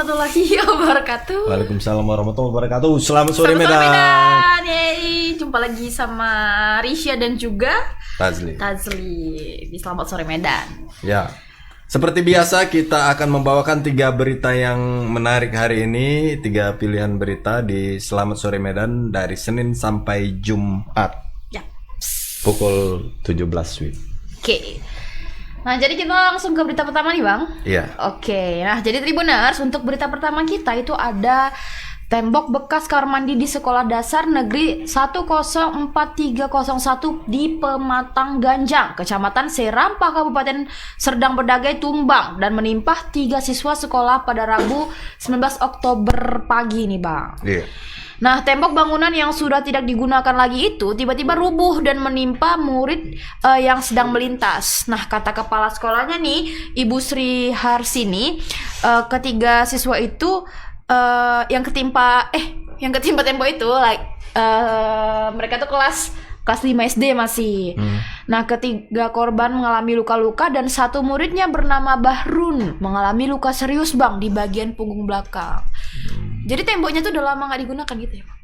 warahmatullahi wabarakatuh. Waalaikumsalam warahmatullahi wabarakatuh. Selamat sore Selamat Medan. sore Medan. Yeay, jumpa lagi sama Risha dan juga Tazli. Di Selamat Sore Medan. Ya. Seperti biasa kita akan membawakan 3 berita yang menarik hari ini, 3 pilihan berita di Selamat Sore Medan dari Senin sampai Jumat. Ya. Pukul 17 WIB. Oke. Nah, jadi kita langsung ke berita pertama nih, Bang. Iya. Oke. Nah, jadi Tribuners, untuk berita pertama kita itu ada tembok bekas kamar mandi di Sekolah Dasar Negeri 104301 di Pematang Ganjang, Kecamatan Serampa, Kabupaten Serdang Bedagai tumbang dan menimpa 3 siswa sekolah pada Rabu 19 Oktober pagi nih, Bang. Iya. Nah, tembok bangunan yang sudah tidak digunakan lagi itu tiba-tiba rubuh dan menimpa murid yang sedang melintas. Nah, kata kepala sekolahnya nih, Ibu Sri Harsini, ketiga siswa itu yang ketimpa tembok itu, mereka tuh kelas 5 SD masih. Nah, ketiga korban mengalami luka-luka dan satu muridnya bernama Bahrun mengalami luka serius, Bang, di bagian punggung belakang. Jadi temboknya tuh udah lama nggak digunakan gitu ya, Bang?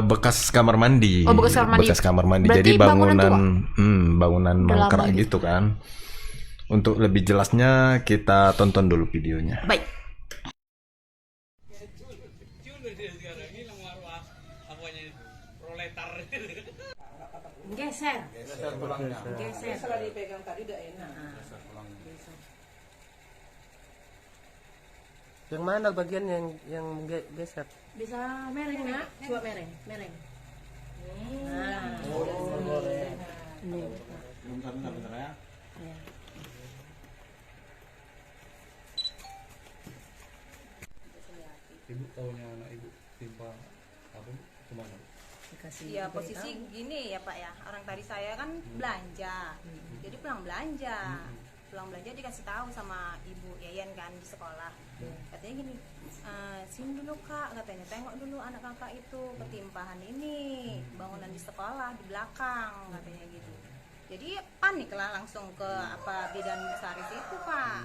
Bekas kamar mandi. Oh, bekas kamar mandi. Bekas kamar mandi. Berarti Jadi bangunan Udah mangkrak lama gitu kan. Untuk lebih jelasnya kita tonton dulu videonya. Baik. Geser. Setelah dipegang tadi udah enak. Yang mana bagian yang geser? Bisa mereng nak, coba mereng. Nah, Bentar ya. Ibu tahunya anak ibu timpa apa kemana? ya posisi gini ya Pak ya. Orang tadi saya kan belanja, jadi pulang belanja dikasih tahu sama Ibu Yayan kan di sekolah. Katanya gini, sini dulu Kak, katanya tengok dulu anak kakak itu ketimpahan ini bangunan di sekolah di belakang, katanya gitu. Jadi panik lah langsung ke bidan Saris itu Pak.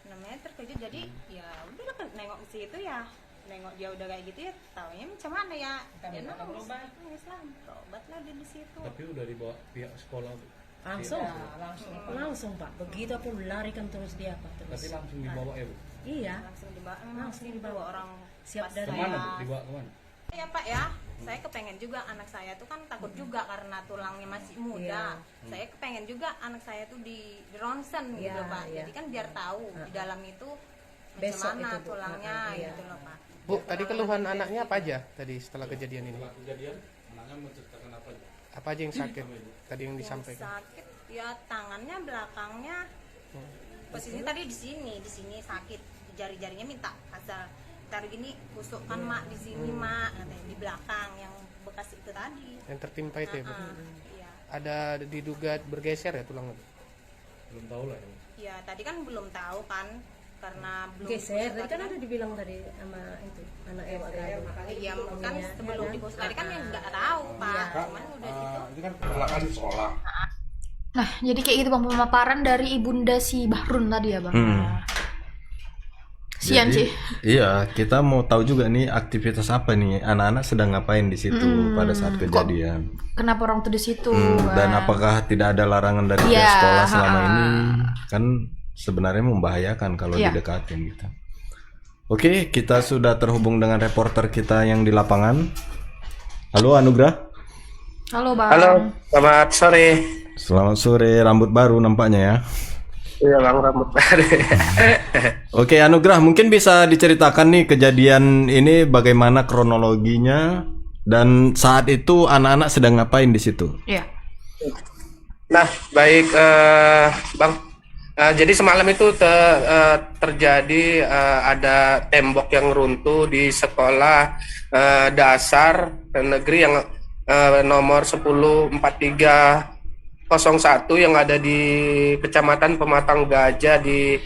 Namanya terkejut, jadi ya udah nengok ke situ ya, nengok dia udah kayak gitu ya, taunya macam mana ya, dia nangis berobat lah dia di situ. Tapi udah dibawa pihak sekolah langsung Pak, begitu pun larikan terus dia Pak terus. tapi langsung dibawa ya Bu? Iya, langsung dibawa orang siap pas dari Kemana Bu? Dibawa kemana? ya Pak ya. Saya kepengen juga anak saya tuh kan takut juga karena tulangnya masih muda. Saya kepengen juga anak saya tuh di ronsen gitu Pak. Jadi kan biar tahu di dalam itu macam Besok mana itu, Bu. tulangnya gitu loh Pak. Bu, tadi keluhan anaknya apa aja tadi setelah kejadian ini? Anaknya menceritakan apa aja? Apa aja yang sakit tadi yang disampaikan? Sakit ya tangannya, belakangnya. Posisinya tadi di sini sakit. Jari-jarinya minta asal taruh gini, kusukkan Mak di sini Mak, katanya di belakang yang bekas itu tadi. Yang tertimpa itu ya Bu? Iya. Ada diduga bergeser ya tulangnya? Belum tahu lah ya. Ya tadi kan belum tahu kan karena belum geser. dikusuk Tadi kan ada dibilang tadi sama itu anak iya kan sebelum dikusuk tadi kan yang nggak tahu Pak, cuman udah gitu. Itu kan kecelakaan di sekolah. Nah, jadi kayak gitu Bang, pemaparan dari ibunda si Bahrun tadi ya Bang. Sian Jadi, sih. Iya, kita mau tahu juga nih aktivitas apa nih anak-anak sedang ngapain di situ pada saat kejadian. Kenapa orang tuh di situ? Dan apakah tidak ada larangan dari pihak Iya, sekolah selama ini? Kan sebenarnya membahayakan kalau Iya. didekatin gitu. Oke, kita sudah terhubung dengan reporter kita yang di lapangan. Halo Anugrah. Halo Bang. Halo, selamat sore. Selamat sore, rambut baru nampaknya ya. Iya Bang, rambut baru. Oke Anugrah, mungkin bisa diceritakan nih kejadian ini bagaimana kronologinya dan saat itu anak-anak sedang ngapain di situ? Iya. Nah, baik Bang. Jadi semalam itu terjadi ada tembok yang runtuh di sekolah dasar negeri yang nomor 104301 yang ada di Kecamatan Pematang Gajah di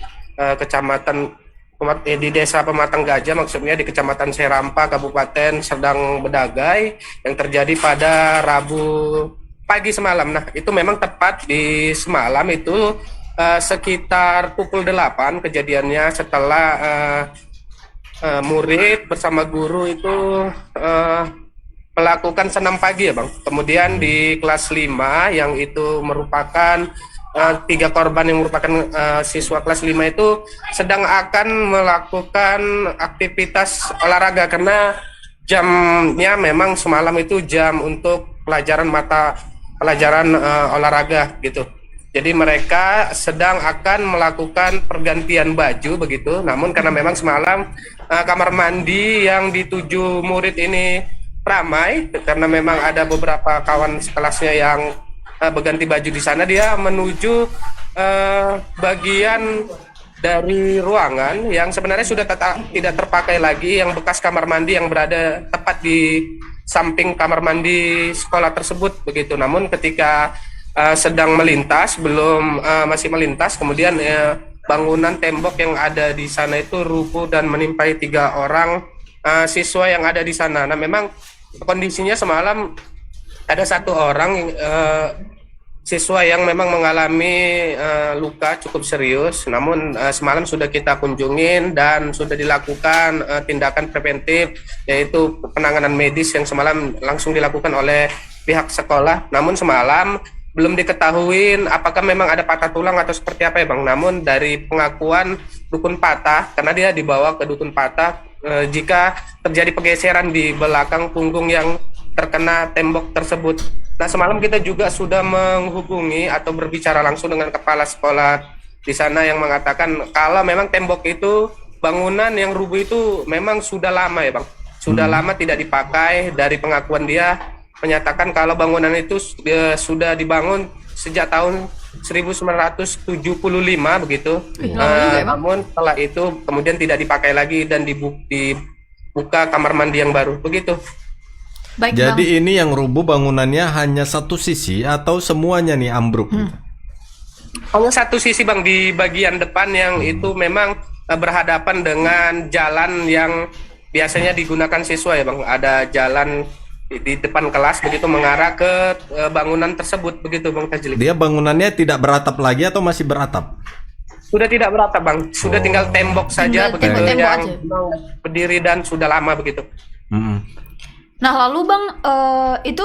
di Desa Pematang Gajah, maksudnya di Kecamatan Serampa, Kabupaten Serdang Bedagai, yang terjadi pada Rabu pagi semalam. Nah, itu memang tepat di semalam itu sekitar pukul 8 kejadiannya setelah murid bersama guru itu melakukan senam pagi ya Bang. Kemudian di kelas 5 yang itu merupakan 3 korban yang merupakan siswa kelas 5 itu sedang akan melakukan aktivitas olahraga karena jamnya memang semalam itu jam untuk pelajaran mata pelajaran olahraga gitu. Jadi mereka sedang akan melakukan pergantian baju begitu. Namun karena memang semalam kamar mandi yang dituju murid ini ramai karena memang ada beberapa kawan sekelasnya yang berganti baju di sana, dia menuju bagian dari ruangan yang sebenarnya sudah tidak terpakai lagi, yang bekas kamar mandi yang berada tepat di samping kamar mandi sekolah tersebut begitu. Namun ketika sedang melintas, masih melintas, kemudian bangunan tembok yang ada di sana itu rubuh dan menimpai 3 orang siswa yang ada di sana. Nah, memang kondisinya semalam ada 1 orang siswa yang memang mengalami luka cukup serius. Namun semalam sudah kita kunjungin dan sudah dilakukan tindakan preventif, yaitu penanganan medis yang semalam langsung dilakukan oleh pihak sekolah. Namun semalam belum diketahui apakah memang ada patah tulang atau seperti apa ya Bang. Namun dari pengakuan dukun patah, karena dia dibawa ke dukun patah jika terjadi pergeseran di belakang punggung yang terkena tembok tersebut. Nah, semalam kita juga sudah menghubungi atau berbicara langsung dengan kepala sekolah di sana yang mengatakan kalau memang tembok itu, bangunan yang rubuh itu memang sudah lama ya Bang. Sudah lama tidak dipakai. Dari pengakuan dia menyatakan kalau bangunan itu sudah dibangun sejak tahun 1975 begitu. Namun setelah itu kemudian tidak dipakai lagi dan dibuka kamar mandi yang baru begitu. Baik, Jadi ini yang rubuh bangunannya hanya satu sisi atau semuanya nih ambruk? Hanya satu sisi Bang, di bagian depan yang itu memang berhadapan dengan jalan yang biasanya digunakan siswa ya Bang. Ada jalan di depan kelas begitu mengarah ke bangunan tersebut begitu Bang Tajli. Dia bangunannya tidak beratap lagi atau masih beratap? Sudah tidak beratap Bang, sudah tinggal tembok saja Tinggal begitu tembok yang aja. berdiri dan sudah lama begitu. Nah, lalu Bang, itu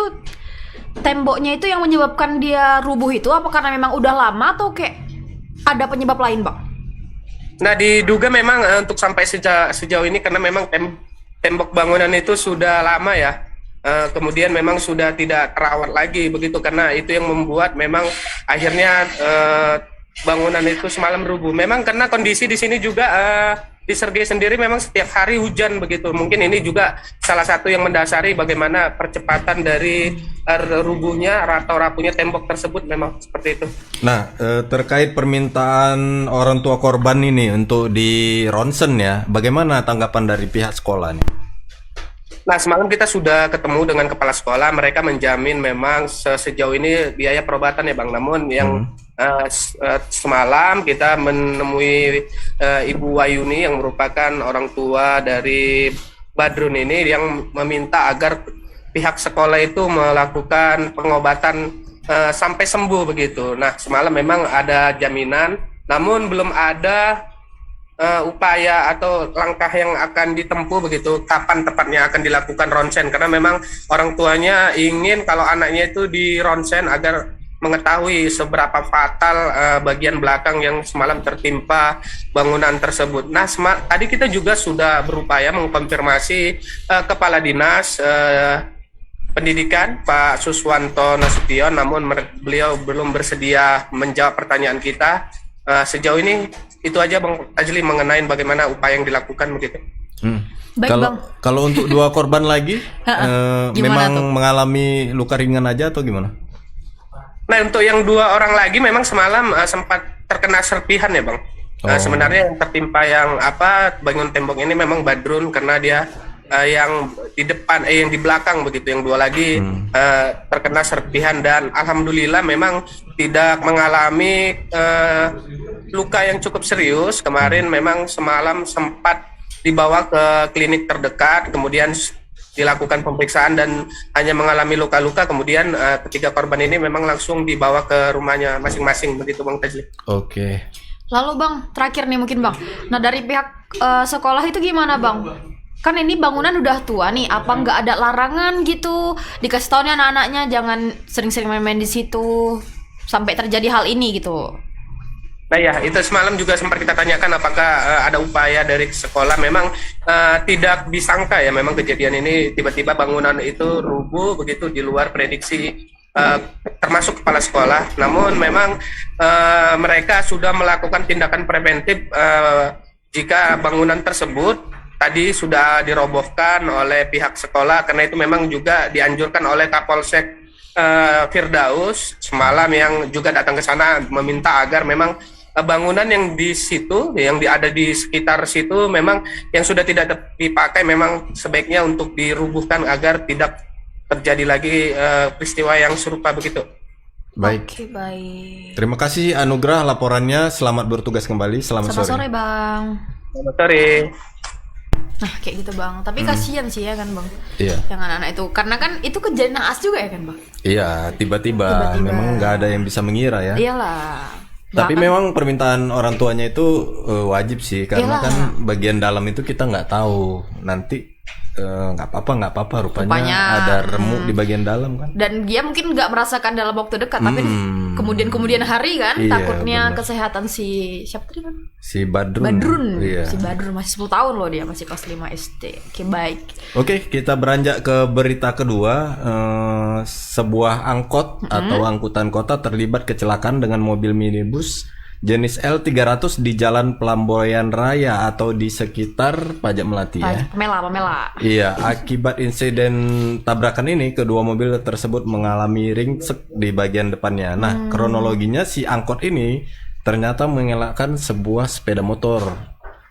temboknya itu yang menyebabkan dia rubuh itu apa karena memang udah lama atau kayak ada penyebab lain Bang? Nah, diduga memang untuk sampai sejauh ini karena memang tembok bangunan itu sudah lama ya. Kemudian memang sudah tidak terawat lagi begitu, karena itu yang membuat memang akhirnya bangunan itu semalam rubuh. Memang karena kondisi di sini juga di Sergei sendiri memang setiap hari hujan begitu. Mungkin ini juga salah satu yang mendasari bagaimana percepatan dari rubuhnya atau rapuhnya tembok tersebut, memang seperti itu. Nah, terkait permintaan orang tua korban ini untuk di ronsen ya, bagaimana tanggapan dari pihak sekolah nih? Nah, semalam kita sudah ketemu dengan kepala sekolah, mereka menjamin memang sejauh ini biaya perobatan ya Bang. Namun yang semalam kita menemui Ibu Wayuni yang merupakan orang tua dari Badrun ini yang meminta agar pihak sekolah itu melakukan pengobatan sampai sembuh begitu. Nah, semalam memang ada jaminan, namun belum ada upaya atau langkah yang akan ditempuh begitu, kapan tepatnya akan dilakukan ronsen, karena memang orang tuanya ingin kalau anaknya itu di ronsen agar mengetahui seberapa fatal bagian belakang yang semalam tertimpa bangunan tersebut. Nah, tadi kita juga sudah berupaya mengkonfirmasi Kepala Dinas Pendidikan Pak Suswanto Nasution, namun beliau belum bersedia menjawab pertanyaan kita. Sejauh ini itu aja Bang Tajli mengenai bagaimana upaya yang dilakukan begitu. Baik, Bang. Kalau untuk 2 korban lagi memang tuh? mengalami luka ringan aja atau gimana? Nah, untuk yang 2 orang lagi memang semalam sempat terkena serpihan ya Bang. Sebenarnya yang tertimpa yang bangun tembok ini memang Badrun, karena dia yang di depan yang di belakang begitu, yang 2 lagi terkena serpihan dan alhamdulillah memang tidak mengalami luka yang cukup serius. Kemarin memang semalam sempat dibawa ke klinik terdekat, kemudian dilakukan pemeriksaan dan hanya mengalami luka-luka. Kemudian ketiga korban ini memang langsung dibawa ke rumahnya masing-masing, begitu Bang Tajli. Oke. Lalu Bang, terakhir nih mungkin Bang. Nah dari pihak sekolah itu gimana Bang? Kan ini bangunan udah tua nih, apa nggak ada larangan gitu? Dikasih tahu nih anak-anaknya jangan sering-sering main-main di situ sampai terjadi hal ini gitu. Nah ya, itu semalam juga sempat kita tanyakan apakah ada upaya dari sekolah. Memang tidak disangka ya, memang kejadian ini tiba-tiba bangunan itu rubuh begitu di luar prediksi termasuk kepala sekolah. Namun memang mereka sudah melakukan tindakan preventif jika bangunan tersebut tadi sudah dirobohkan oleh pihak sekolah, karena itu memang juga dianjurkan oleh Kapolsek Firdaus semalam yang juga datang ke sana meminta agar memang bangunan yang di situ, yang ada di sekitar situ memang yang sudah tidak dipakai memang sebaiknya untuk dirubuhkan agar tidak terjadi lagi peristiwa yang serupa begitu. Baik. Oke, baik. Terima kasih Anugrah laporannya. Selamat bertugas kembali. Selamat Selamat sore. sore Bang. Selamat sore. Nah kayak gitu Bang. Tapi kasihan sih ya kan Bang. Iya. Yang anak-anak itu, karena kan itu kejadian naas juga ya kan Bang. Iya, tiba-tiba. Tiba-tiba. Memang nggak ada yang bisa mengira ya. Iyalah. Tapi Bahkan- memang permintaan orang tuanya itu wajib sih, karena Iyalah. kan bagian dalam itu kita nggak tahu. Nanti nggak apa-apa rupanya ada remuk di bagian dalam kan. dan dia mungkin nggak merasakan dalam waktu dekat, tapi kemudian hari kan Iya, takutnya benar. kesehatan si siapa tadi Bang? Si Badrun. Badrun. Iya. Si Badrun masih 10 tahun loh, dia masih kelas 5 SD. Oke, baik. Oke, kita beranjak ke berita kedua. Sebuah angkot atau angkutan kota terlibat kecelakaan dengan mobil minibus jenis L300 di Jalan Pelamboyan Raya atau di sekitar Pajak Melati ya. Pamela. Iya, akibat insiden tabrakan ini kedua mobil tersebut mengalami ringsek di bagian depannya. Nah, kronologinya si angkot ini ternyata mengelakkan sebuah sepeda motor.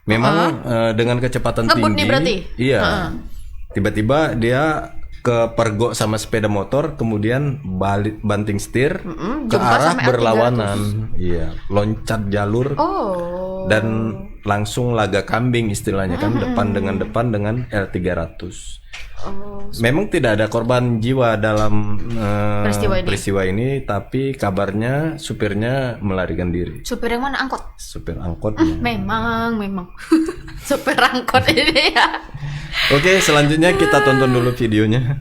Memang dengan kecepatan Ngebut tinggi. nih berarti? Iya. Tiba-tiba dia kepergok sama sepeda motor, kemudian balik banting setir ke jungkar arah sampai berlawanan. Iya, loncat jalur Oh. dan langsung laga kambing istilahnya kan, depan dengan L300. Memang tidak ada korban jiwa dalam peristiwa ini, tapi kabarnya supirnya melarikan diri. Supir yang mana? Angkot. Supir angkot. Memang. Supir angkot ini ya. Oke, selanjutnya kita tonton dulu videonya.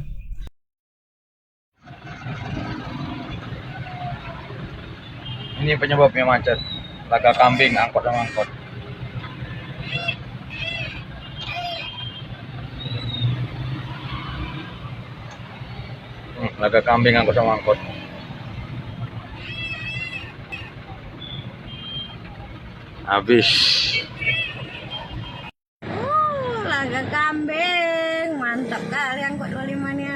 Ini penyebabnya macet. Laga kambing angkot sama angkot. Laga kambing angkot sama angkot. Habis. Laga kambing, mantap kali angkot 25-nya.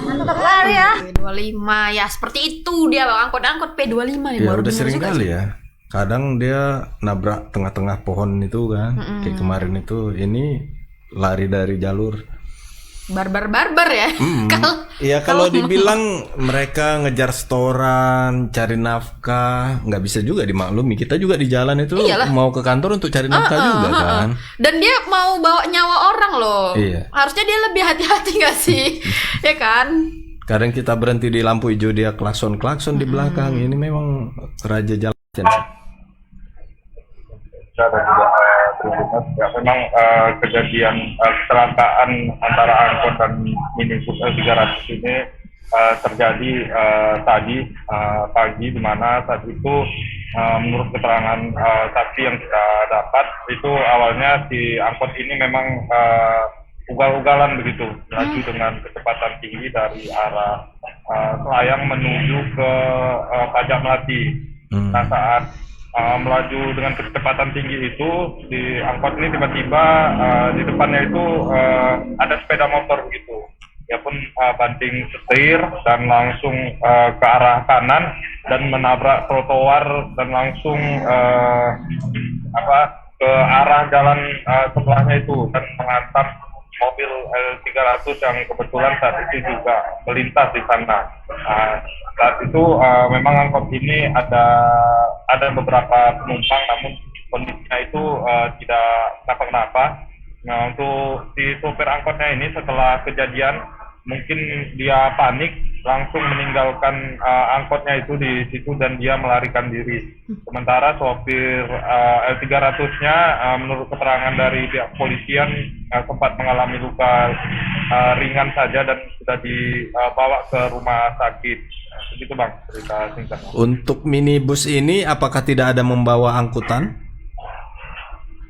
Mantap kali ya. P25 ya, seperti itu dia Bang. Angkot P25 nih Ya baru udah dengar sering juga kali sih. ya. Kadang dia nabrak tengah-tengah pohon itu kan. Kayak kemarin itu, ini lari dari jalur. Barbar ya. Kalau Iya, kalau dibilang mereka ngejar setoran, cari nafkah, nggak bisa juga dimaklumi. Kita juga di jalan itu Iyalah. mau ke kantor untuk cari nafkah juga kan. dan dia mau bawa nyawa orang loh. Iya. Harusnya dia lebih hati-hati gak sih? Ya kan? Kadang kita berhenti di lampu hijau, dia klakson di belakang. Ini memang raja jalan. dan juga tribunat ya memang kejadian kecelakaan antara angkot dan minibus L300 ini terjadi tadi pagi, di mana saat itu menurut keterangan saksi yang kita dapat itu awalnya si angkot ini memang ugal-ugalan begitu melaju dengan kecepatan tinggi dari arah Selayang menuju ke Pajak Melati. Nah, saat melaju dengan kecepatan tinggi itu, di angkot ini tiba-tiba di depannya itu ada sepeda motor begitu. Dia pun banting setir dan langsung ke arah kanan dan menabrak trotoar dan langsung ke arah jalan sebelahnya itu dan menghantam mobil L300 yang kebetulan saat itu juga melintas di sana. Saat itu memang angkot ini ada beberapa penumpang, namun kondisinya itu tidak kenapa-kenapa. Nah, untuk si sopir angkotnya ini setelah kejadian mungkin dia panik, langsung meninggalkan angkotnya itu di situ dan dia melarikan diri. Sementara sopir L300-nya menurut keterangan dari pihak kepolisian sempat mengalami luka ringan saja dan sudah dibawa ke rumah sakit. Begitu Bang cerita singkatnya. Untuk minibus ini apakah tidak ada membawa angkutan?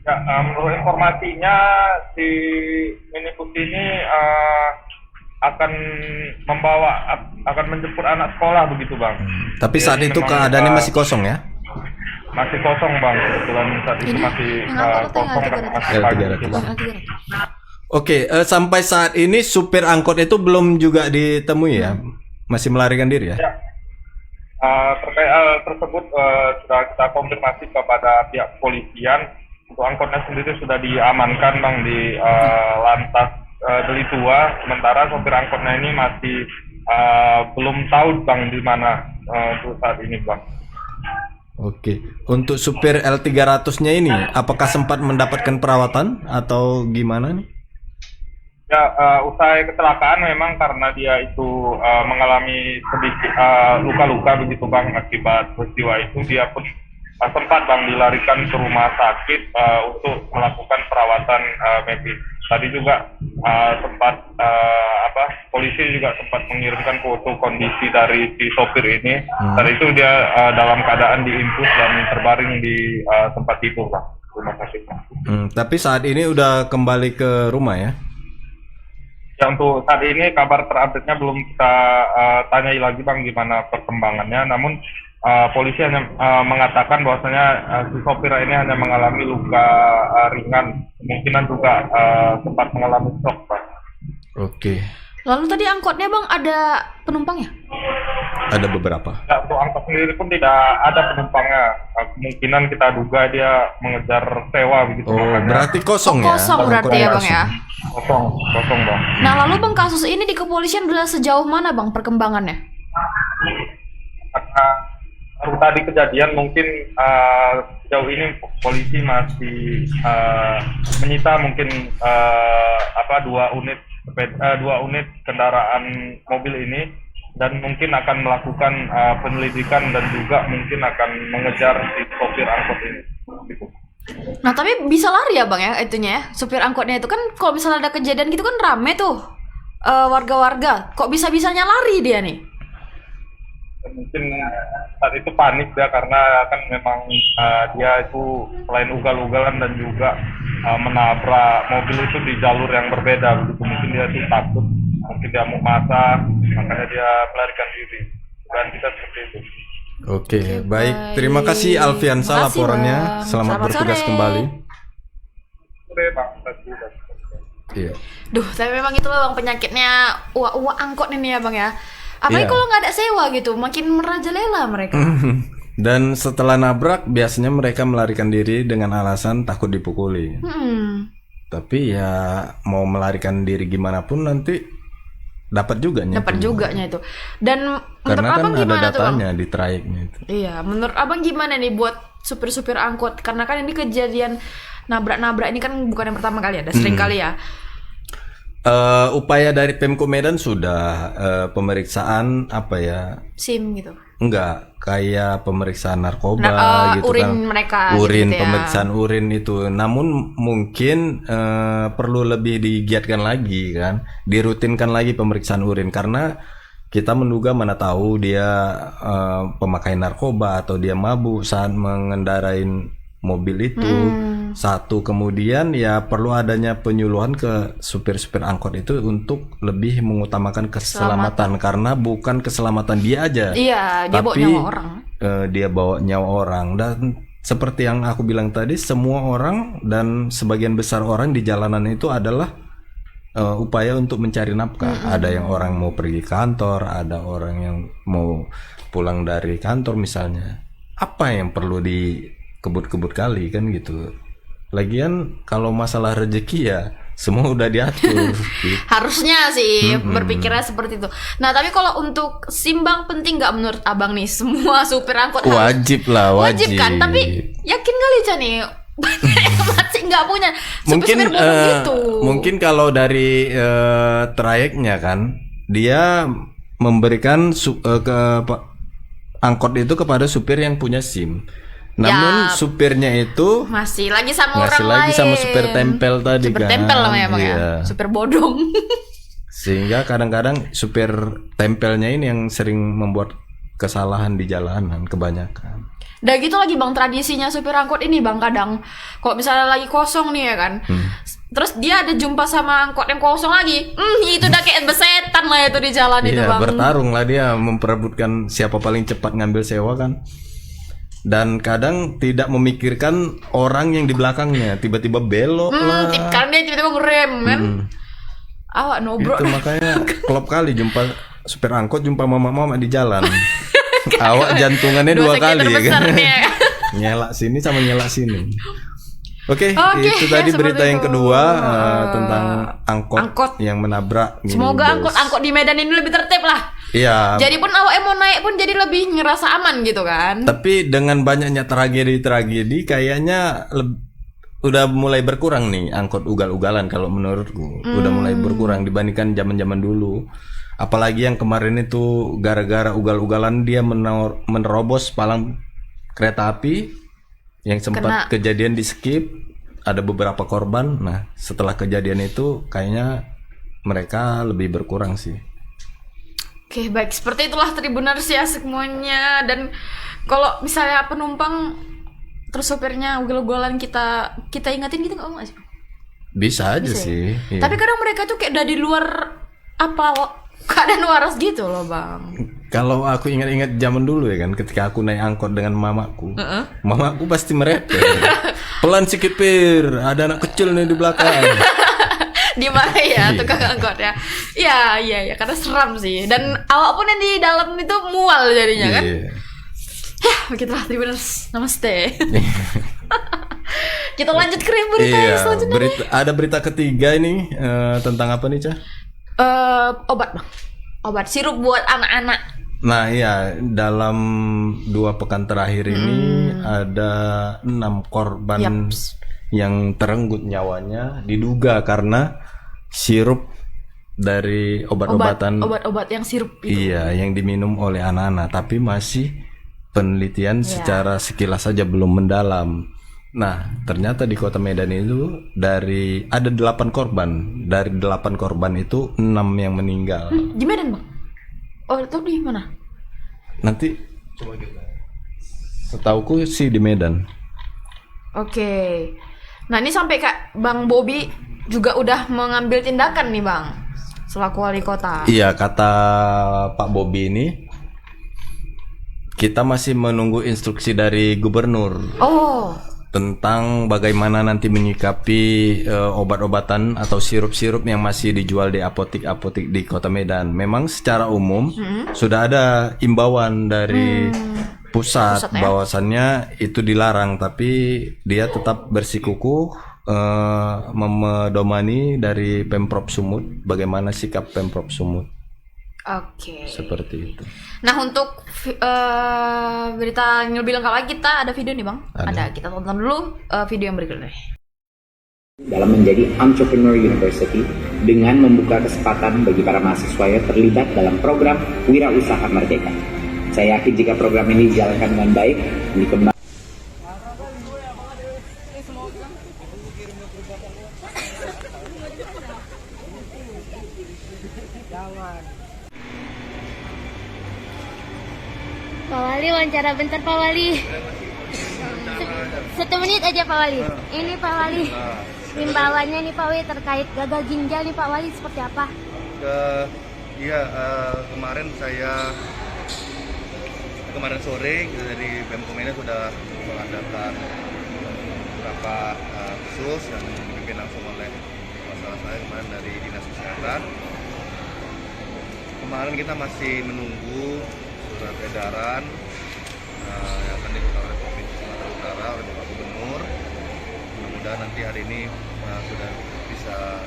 Ya, menurut informasinya si minibus ini akan menjemput anak sekolah begitu Bang. Tapi saat Jadi itu memang, keadaannya masih kosong ya? masih kosong Bang, kebetulan saat itu masih kosong dan masih pagi gitu, Bang. Oke, sampai saat ini supir angkot itu belum juga ditemui ya? Masih melarikan diri ya? Ya. Terkait hal tersebut sudah kita konfirmasi kepada pihak kepolisian. Untuk angkotnya sendiri sudah diamankan Bang di lantas Deli Tua, sementara sopir angkotnya ini masih belum tahu Bang di mana untuk saat ini Bang. Oke, untuk supir L300-nya ini apakah sempat mendapatkan perawatan atau gimana nih? Ya, usai kecelakaan memang karena dia itu mengalami sedikit luka-luka begitu Bang akibat peristiwa itu, dia pun sempat Bang dilarikan ke rumah sakit untuk melakukan perawatan medis. Tadi juga sempat polisi juga sempat mengirimkan foto kondisi dari si sopir ini. Tadi itu dia dalam keadaan diinfus dan terbaring di tempat tidur Bang, rumah sakit. Tapi saat ini udah kembali ke rumah ya? Ya, untuk saat ini kabar terupdate-nya belum kita tanyai lagi Bang gimana perkembangannya. Namun polisi hanya mengatakan bahwasanya si sopir ini hanya mengalami luka ringan, kemungkinan juga sempat mengalami shock Bang. Oke. Lalu tadi angkotnya Bang ada penumpangnya? Ada beberapa. Ya, untuk angkot sendiri pun tidak ada penumpangnya. Kemungkinan kita duga dia mengejar sewa begitu. Oh, makanya berarti kosong ya? Kosong berarti ya Bang ya? kosong Bang. Nah lalu Bang, kasus ini di kepolisian udah sejauh mana Bang perkembangannya? Karena baru tadi kejadian mungkin sejauh ini polisi masih menyita mungkin dua unit kendaraan mobil ini, dan mungkin akan melakukan penyelidikan dan juga mungkin akan mengejar si sopir angkot ini. Gitu. Nah tapi bisa lari ya Bang ya itunya ya, supir angkotnya itu kan kalau misalnya ada kejadian gitu kan rame tuh warga-warga, kok bisa-bisanya lari dia nih? Mungkin saat itu panik ya, karena kan memang dia itu selain ugal-ugalan dan juga menabrak mobil itu di jalur yang berbeda begitu. Mungkin dia itu takut, mungkin dia mau masa, makanya dia melarikan diri. Dan kita seperti itu. Oke, baik. Terima kasih Alfiansa Terima kasih, laporannya. Bang. Selamat Selamat bertugas sore. kembali. Oke Bang, terima kasih. Iya. Duh, tapi memang itu Bang penyakitnya uak-uak angkot ini ya Bang ya. Apalagi Iya. kalau nggak ada sewa gitu, makin merajalela mereka. Dan setelah nabrak, biasanya mereka melarikan diri dengan alasan takut dipukuli. Tapi ya mau melarikan diri gimana pun nanti dapat juga nya. Dapat juga nya itu. Dan menurut Karena kan Abang ada gimana tuh Bang? datanya di trayeknya itu. Iya, menurut Abang gimana nih buat supir-supir angkot? Karena kan ini kejadian nabrak-nabrak ini kan bukan yang pertama kali, ada sering kali ya. Upaya dari Pemko Medan sudah pemeriksaan apa ya? SIM gitu. Enggak, kayak pemeriksaan narkoba gitu urin kan. mereka Urin, gitu ya. pemeriksaan urin itu. Namun mungkin perlu lebih digiatkan lagi kan, dirutinkan lagi pemeriksaan urin, karena kita menduga, mana tahu dia pemakai narkoba atau dia mabuk saat mengendarain mobil itu. Satu, kemudian ya perlu adanya penyuluhan ke supir-supir angkot itu untuk lebih mengutamakan keselamatan, karena bukan keselamatan dia aja. Iya, dia bawa tapi nyawa orang. Dia bawa nyawa orang. Dan seperti yang aku bilang tadi, semua orang dan sebagian besar orang di jalanan itu adalah upaya untuk mencari nafkah. Ada yang orang mau pergi kantor, ada orang yang mau pulang dari kantor misalnya. Apa yang perlu dikebut-kebut kali kan gitu. Lagian kalau masalah rezeki ya semua udah diatur. Harusnya sih berpikirnya seperti itu. Nah, tapi kalau untuk SIM Bang penting nggak menurut Abang nih? Semua supir angkot harus Wajib lah, wajib. kan? Tapi yakin kali Ca nih banyak yang masih nggak punya. Mungkin Supir bodoh gitu. mungkin kalau dari trayeknya kan dia memberikan angkot itu kepada supir yang punya SIM. Namun Yap. supirnya itu Masih lagi sama masih orang lagi lain. sama supir tempel tadi Supir kan. tempel namanya Bang Iya. ya. Supir bodong. Sehingga kadang-kadang supir tempelnya ini yang sering membuat kesalahan di jalanan kebanyakan. Dan gitu lagi Bang tradisinya supir angkot ini Bang, kadang kalau misalnya lagi kosong nih ya kan. Terus dia ada jumpa sama angkot yang kosong lagi. Itu udah kayak besetan lah itu di jalan itu Iya, Bang. bertarung lah dia memperebutkan siapa paling cepat ngambil sewa kan. Dan kadang tidak memikirkan orang yang di belakangnya, tiba-tiba belok lah. Karena dia tiba-tiba ngerem kan. Awak nobro. Itu makanya klop kali jumpa supir angkot jumpa mama-mama di jalan. Awak jantungannya dua sakit kali ya terbesar kan. nih ya. Nyelak sini sama nyelak sini. Oke, Oke, itu ya, tadi seperti berita yang itu. kedua tentang angkot, angkot. yang menabrak Semoga minibus. angkot di Medan ini lebih tertib lah. Iya. Jadi pun awak mau naik pun jadi lebih ngerasa aman gitu kan. Tapi dengan banyaknya tragedi-tragedi kayaknya udah mulai berkurang nih angkot ugal-ugalan kalau menurutku. Udah mulai berkurang dibandingkan zaman-zaman dulu. Apalagi yang kemarin itu gara-gara ugal-ugalan dia menerobos palang kereta api yang sempat kejadian di skip, ada beberapa korban. Nah, setelah kejadian itu kayaknya mereka lebih berkurang sih. Oke, baik. Seperti itulah Tribuners ya semuanya. Dan kalau misalnya penumpang terus sopirnya ugal-ugalan kita ingatin gitu nggak sih? Bisa aja Bisa ya? sih. Iya. Tapi kadang mereka tuh kayak udah di luar keadaan waras gitu loh Bang. Kalau aku ingat-ingat zaman dulu ya kan, ketika aku naik angkot dengan mamaku, mamaku pasti merepet. Pelan sikit Pir, ada anak kecil nih di belakang. Di mana ya tukang angkot ya? Iya, karena seram sih. Dan awak pun yang di dalam itu mual jadinya kan? Iya. Ya, begitulah Tribuners. Namaste. Kita lanjut ke berita yang Iya, selanjutnya. ada berita ketiga ini tentang apa nih, Cah? Obat Bang. Obat sirup buat anak-anak. Nah iya, dalam 2 pekan terakhir ini ada 6 korban Yaps. yang terenggut nyawanya diduga karena sirup dari obat-obatan. Obat-obat yang sirup itu. Iya, yang diminum oleh anak-anak, tapi masih penelitian secara sekilas saja belum mendalam. Nah, ternyata di Kota Medan itu ada 8 korban. Dari 8 korban itu 6 yang meninggal. Di Medan Bang? Oh, tahu di mana? Nanti coba kita. Setauku sih di Medan. Oke. Nah, ini sampai Kak Bang Bobi juga udah mengambil tindakan nih Bang, selaku wali kota. Iya, kata Pak Bobi ini kita masih menunggu instruksi dari gubernur Oh, tentang bagaimana nanti menyikapi obat-obatan atau sirup-sirup yang masih dijual di apotik-apotik di Kota Medan. Memang secara umum sudah ada imbauan dari pusat ya? bahwasannya itu dilarang, tapi dia tetap bersikukuh memedomani dari Pemprov Sumut bagaimana sikap Pemprov Sumut. oke. Seperti itu. Nah, untuk berita yang lebih lengkap lagi kita ada video nih Bang. Ada. Kita tonton dulu video yang berikutnya. Dalam menjadi Entrepreneur University dengan membuka kesempatan bagi para mahasiswa yang terlibat dalam program Wira Usaha Merdeka. Saya yakin jika program ini dijalankan dengan baik, dikembangkan. Pak Wali, wawancara bentar Pak Wali. 1 menit aja Pak Wali. Ini Pak Wali, himbauannya nih Pak Wali terkait gagal ginjal nih Pak Wali seperti apa? Kemarin sore kita dari Pemkom ini sudah mengadakan beberapa khusus yang dipimpin langsung oleh masalah saya kemarin dari Dinas Kesehatan. Kemarin kita masih menunggu surat edaran yang akan dikeluarkan oleh Provinsi Sumatera Utara oleh Bapak Gubernur. Mudah-mudahan nanti hari ini sudah bisa bisa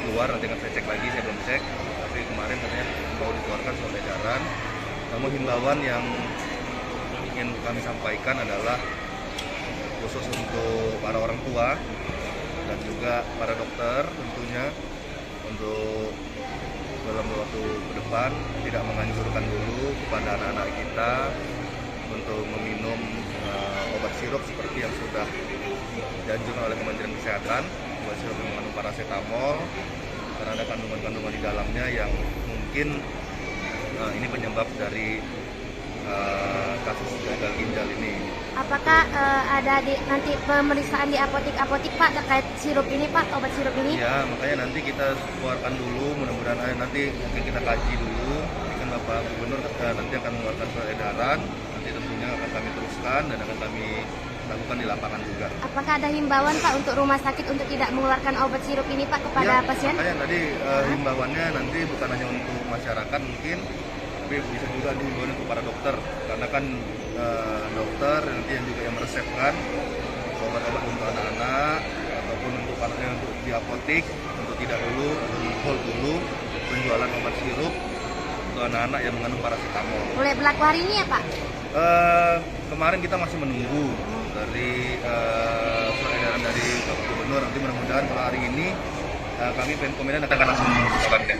keluar, nanti akan saya cek lagi, saya belum cek. Tapi kemarin katanya mau dikeluarkan surat edaran. Namun himbauan yang ingin kami sampaikan adalah khusus untuk para orang tua dan juga para dokter tentunya, untuk dalam waktu ke depan tidak menganjurkan dulu kepada anak-anak kita untuk meminum obat sirup seperti yang sudah dianjurkan oleh Kementerian Kesehatan, obat sirup yang mengandung paracetamol, karena ada kandungan-kandungan di dalamnya yang mungkin ini penyebab dari kasus gagal ginjal ini. Apakah ada nanti pemeriksaan di apotik-apotik Pak terkait sirup ini Pak, obat sirup ini? Ya, makanya nanti kita keluarkan dulu, mudah-mudahan nanti mungkin kita kaji dulu. Kan Bapak Gubernur nanti akan mengeluarkan surat edaran, nanti tentunya akan kami teruskan dan akan kami lakukan di lapangan juga. Apakah ada himbauan Pak untuk rumah sakit untuk tidak mengeluarkan obat sirup ini Pak kepada pasien? Makanya tadi himbauannya nanti bukan hanya untuk masyarakat mungkin, tapi bisa juga dihimbauan untuk para dokter, karena kan dokter nanti yang juga yang meresepkan obat-obat untuk anak-anak ataupun untuk di apotik, untuk tidak dulu hold dulu penjualan obat sirup untuk anak-anak yang mengandung paracetamol. Mulai berlaku hari ini ya Pak? Kemarin kita masih menunggu dari surat edaran dari Bapak Gubernur. Nanti mudah-mudahan kalau hari ini kami Pemko Medan akan langsung mengeluarkan.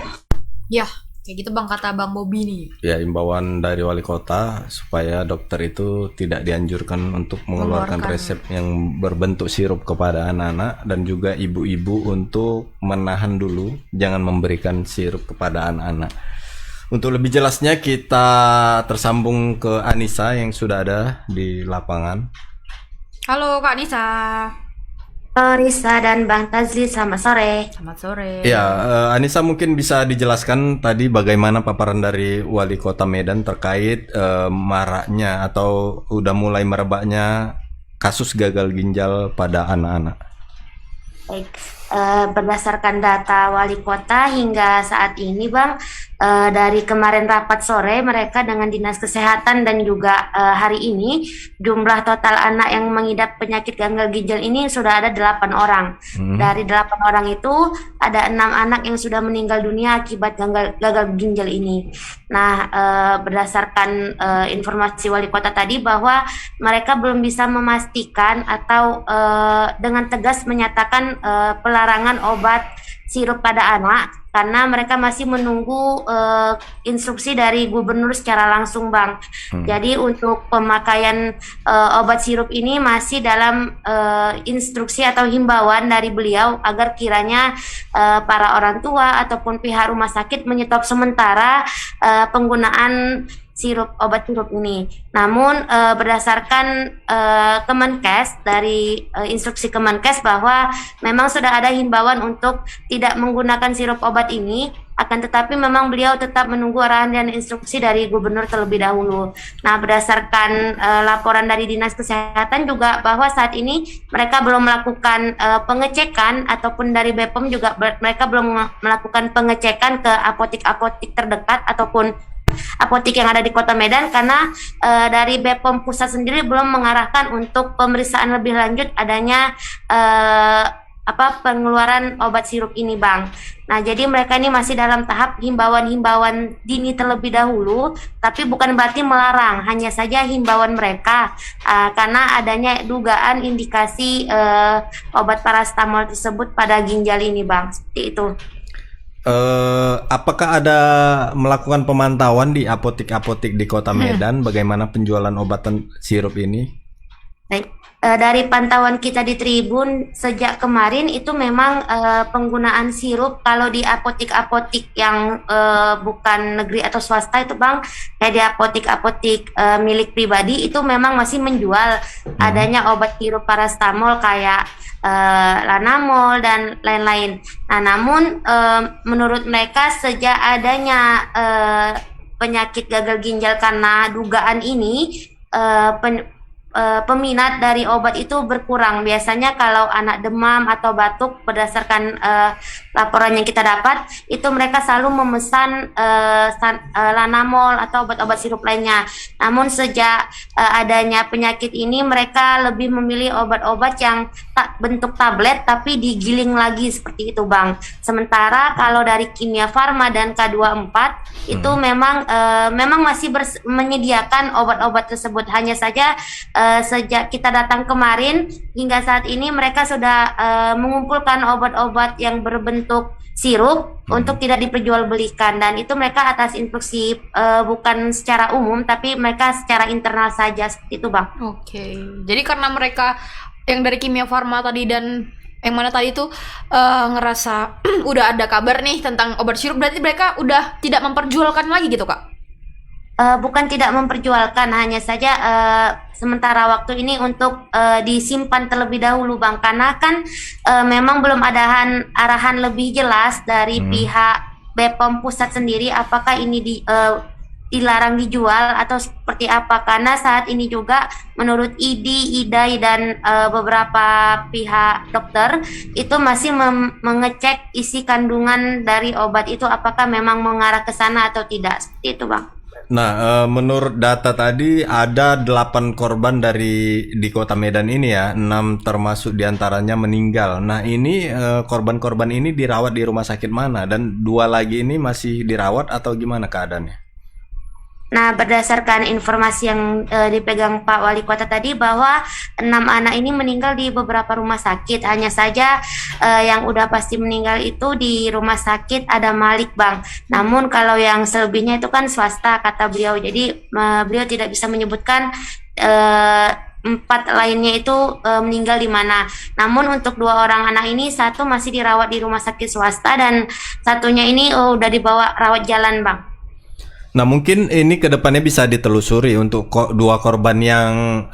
Ya, kayak gitu Bang kata Bang Bobi nih. Ya, imbauan dari wali kota supaya dokter itu tidak dianjurkan untuk mengeluarkan resep yang berbentuk sirup kepada anak-anak, dan juga ibu-ibu untuk menahan dulu, jangan memberikan sirup kepada anak-anak. Untuk lebih jelasnya kita tersambung ke Anissa yang sudah ada di lapangan. Halo Kak Nisa. Risa dan Bang Tazli, selamat sore. Selamat sore. Ya, Anissa mungkin bisa dijelaskan tadi bagaimana paparan dari Wali Kota Medan terkait maraknya atau udah mulai merebaknya kasus gagal ginjal pada anak-anak. Baik, berdasarkan data Wali Kota hingga saat ini Bang, dari kemarin rapat sore mereka dengan Dinas Kesehatan dan juga hari ini jumlah total anak yang mengidap penyakit gagal ginjal ini sudah ada 8 orang. Dari 8 orang itu ada 6 anak yang sudah meninggal dunia akibat gagal ginjal ini. Nah, berdasarkan informasi Wali Kota tadi bahwa mereka belum bisa memastikan atau dengan tegas menyatakan pelarangan obat sirup pada anak karena mereka masih menunggu instruksi dari gubernur secara langsung Bang. Jadi untuk pemakaian obat sirup ini masih dalam instruksi atau himbauan dari beliau agar kiranya para orang tua ataupun pihak rumah sakit menyetop sementara penggunaan obat sirup ini. Namun berdasarkan Kemenkes, dari instruksi Kemenkes bahwa memang sudah ada himbauan untuk tidak menggunakan sirup obat ini, akan tetapi memang beliau tetap menunggu arahan dan instruksi dari gubernur terlebih dahulu. Nah, berdasarkan laporan dari Dinas Kesehatan juga bahwa saat ini mereka belum melakukan pengecekan, ataupun dari BPOM juga mereka belum melakukan pengecekan ke apotik-apotik terdekat ataupun apotik yang ada di Kota Medan, karena dari BPOM pusat sendiri belum mengarahkan untuk pemeriksaan lebih lanjut adanya pengeluaran obat sirup ini Bang. Nah, jadi mereka ini masih dalam tahap himbauan-himbauan dini terlebih dahulu, tapi bukan berarti melarang, hanya saja himbauan mereka karena adanya dugaan indikasi obat paracetamol tersebut pada ginjal ini Bang, seperti itu. Apakah ada melakukan pemantauan di apotik-apotik di Kota Medan bagaimana penjualan obat sirup ini? Baik, dari pantauan kita di Tribun sejak kemarin itu memang penggunaan sirup kalau di apotik-apotik yang bukan negeri atau swasta itu Bang, kayak di apotik-apotik milik pribadi itu memang masih menjual adanya obat sirup paracetamol kayak Lanamol dan lain-lain. Nah, namun menurut mereka sejak adanya penyakit gagal ginjal karena dugaan ini peminat dari obat itu berkurang. Biasanya kalau anak demam atau batuk, berdasarkan laporan yang kita dapat, itu mereka selalu memesan Lanamol atau obat-obat sirup lainnya. Namun sejak adanya penyakit ini, mereka lebih memilih obat-obat yang bentuk tablet tapi digiling lagi seperti itu, Bang. Sementara kalau dari Kimia Farma dan K24 itu memang masih menyediakan obat-obat tersebut. Hanya saja sejak kita datang kemarin hingga saat ini mereka sudah mengumpulkan obat-obat yang berbentuk sirup untuk tidak diperjualbelikan, dan itu mereka atas instruksi bukan secara umum tapi mereka secara internal saja seperti itu, Bang. Oke. Jadi karena mereka yang dari Kimia Farma tadi dan yang mana tadi itu ngerasa udah ada kabar nih tentang obat sirup, berarti mereka udah tidak memperjualkan lagi gitu, Kak? Bukan tidak memperjualkan, hanya saja sementara waktu ini untuk disimpan terlebih dahulu, Bang, karena kan memang belum ada arahan lebih jelas dari pihak BPOM pusat sendiri apakah ini dilarang dijual atau seperti apa, karena saat ini juga menurut IDI, IDAI dan beberapa pihak dokter itu masih mengecek isi kandungan dari obat itu apakah memang mengarah ke sana atau tidak, seperti itu, Bang. Nah, menurut data tadi ada 8 korban di Kota Medan ini ya, 6 termasuk diantaranya meninggal. Nah, ini korban-korban ini dirawat di rumah sakit mana, dan 2 lagi ini masih dirawat atau gimana keadaannya? Nah, berdasarkan informasi yang dipegang Pak Wali Kota tadi bahwa 6 anak ini meninggal di beberapa rumah sakit. Hanya saja yang udah pasti meninggal itu di rumah sakit ada Malik, Bang. Namun kalau yang selebihnya itu kan swasta kata beliau. Jadi beliau tidak bisa menyebutkan 4 lainnya itu meninggal di mana. Namun untuk 2 orang anak ini, satu masih dirawat di rumah sakit swasta dan satunya ini udah dibawa rawat jalan, Bang. Nah, mungkin ini kedepannya bisa ditelusuri untuk 2 korban yang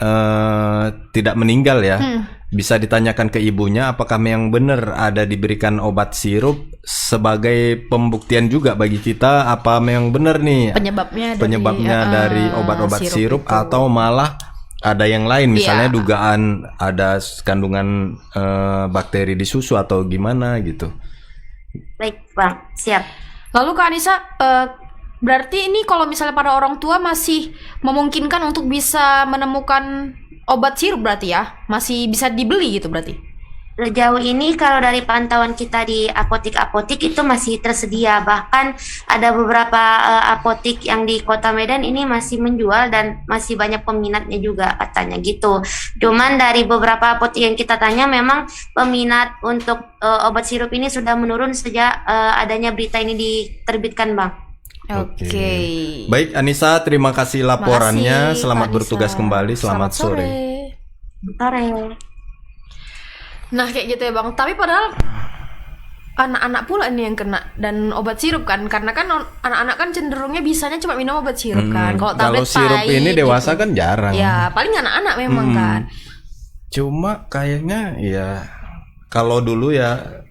tidak meninggal ya. Bisa ditanyakan ke ibunya apakah yang benar ada diberikan obat sirup sebagai pembuktian juga bagi kita apa yang benar nih penyebabnya dari obat-obat sirup atau malah ada yang lain, misalnya dugaan ada kandungan bakteri di susu atau gimana gitu. Baik, Bang, siap. Lalu Kak Anissa, berarti ini kalau misalnya para orang tua masih memungkinkan untuk bisa menemukan obat sirup berarti ya? Masih bisa dibeli gitu berarti? Sejauh ini kalau dari pantauan kita di apotik-apotik itu masih tersedia. Bahkan ada beberapa apotik yang di Kota Medan ini masih menjual dan masih banyak peminatnya juga katanya gitu. Cuman dari beberapa apotik yang kita tanya memang peminat untuk obat sirup ini sudah menurun sejak adanya berita ini diterbitkan, Bang. Oke. Baik, Anissa, terima kasih laporannya. Makasih, Selamat Kak bertugas Anissa. kembali. Selamat sore. Sore. Nah, kayak gitu ya, Bang. Tapi padahal anak-anak pula nih yang kena dan obat sirup kan, karena kan anak-anak kan cenderungnya bisanya cuma minum obat sirup kan. Kalau tablet sirup pahit ini dewasa gitu. kan jarang. Ya, paling anak-anak memang kan. Cuma kayaknya ya kalau dulu ya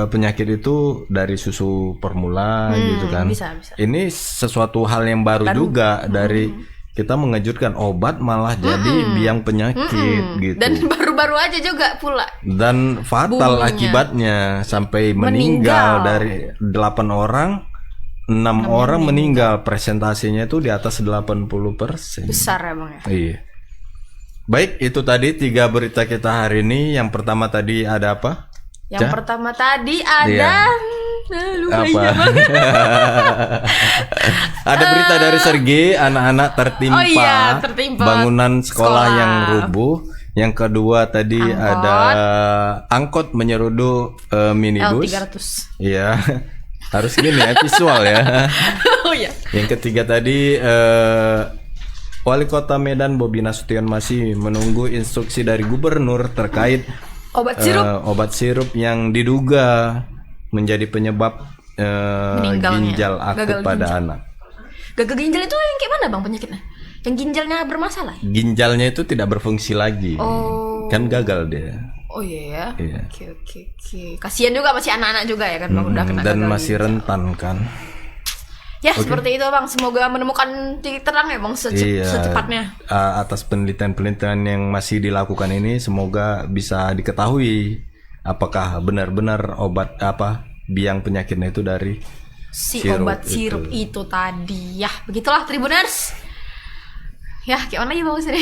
penyakit itu dari susu formula gitu kan. Bisa. Ini sesuatu hal yang baru juga dari kita mengejutkan obat malah jadi biang penyakit gitu. Dan baru-baru aja juga pula. Dan fatal akibatnya sampai meninggal dari 8 orang, 6 orang meninggal. Presentasinya itu di atas 80%. Besar ya, Bang ya. Iya. Baik, itu tadi 3 berita kita hari ini. Yang pertama tadi ada apa? Yang pertama tadi ada apa? Ada berita dari Sergei, anak-anak tertimpa, bangunan sekolah yang rubuh. Yang kedua tadi ada angkot menyeruduk minibus. L300. Iya. Harus gini ya, visual ya. Oh iya. Yang ketiga tadi Wali Kota Medan Bobi Nasution masih menunggu instruksi dari gubernur terkait obat sirup yang diduga menjadi penyebab ginjal akut pada anak. Gagal ginjal itu yang kayak mana, Bang, penyakitnya? Yang ginjalnya bermasalah? Ginjalnya itu tidak berfungsi lagi. Kan gagal dia. Oh iya ya. Iya. Oke. Kasihan juga masih anak-anak juga ya kan, Bang, udah kena dan gagal masih ginjal. rentan kan. Ya, Oke. seperti itu Bang. Semoga menemukan titik terang ya Bang Iya, secepatnya. atas penelitian-penelitian yang masih dilakukan ini semoga bisa diketahui apakah benar-benar obat apa biang penyakitnya itu dari Si sirup obat sirup itu tadi. Ya, begitulah Tribuners. Ya, kayak mana ya Bang Sri?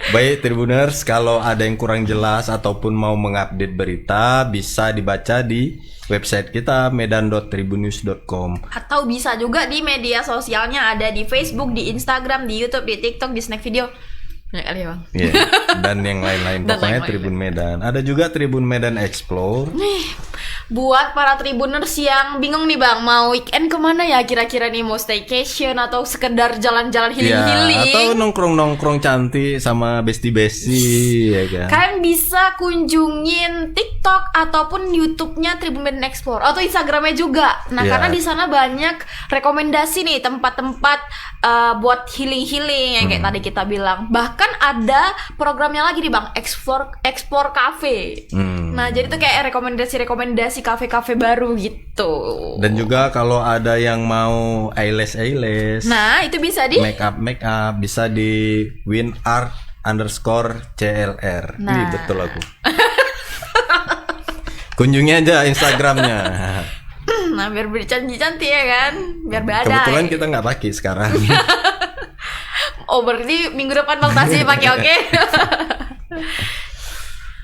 Baik Tribuners, kalau ada yang kurang jelas ataupun mau mengupdate berita bisa dibaca di website kita medan.tribunnews.com. Atau bisa juga di media sosialnya, ada di Facebook, di Instagram, di YouTube, di TikTok, di Snack Video. Banyak kali ya Bang. Iya, dan yang lain-lain Dan pokoknya lain-lain. Tribun Medan. Ada juga Tribun Medan Explore. Nih, buat para Tribuners yang bingung nih Bang, mau weekend kemana ya kira-kira nih, mau staycation atau sekedar jalan-jalan Ya, healing-healing. atau nongkrong-nongkrong cantik sama bestie-bestie ya kan. Kalian bisa kunjungin TikTok ataupun YouTube-nya Tribun Medan Explore atau Instagramnya juga. Nah, Ya. karena di sana banyak rekomendasi nih tempat-tempat buat healing-healing yang kayak tadi kita bilang. Bahkan ada programnya lagi nih Bang, Explore Cafe. Nah, jadi tuh kayak rekomendasi kafe-kafe baru gitu. Dan juga kalau ada yang mau eyelash, Nah, itu bisa di make up bisa di winart_CLR. Nah. Ih, betul aku. Kunjungi aja Instagramnya. Nah, biar cantik-cantik ya kan, biar badai. Kebetulan kita nggak pakai sekarang. Oh, berarti minggu depan Bang Tasya pakai, oke?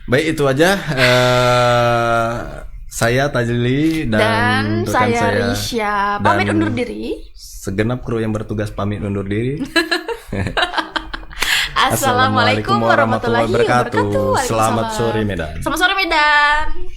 Baik, itu aja. Saya Tajli dan rekan saya Risha pamit dan undur diri. segenap kru yang bertugas pamit undur diri. Assalamualaikum warahmatullahi wabarakatuh. Selamat sore Medan. Selamat sore Medan.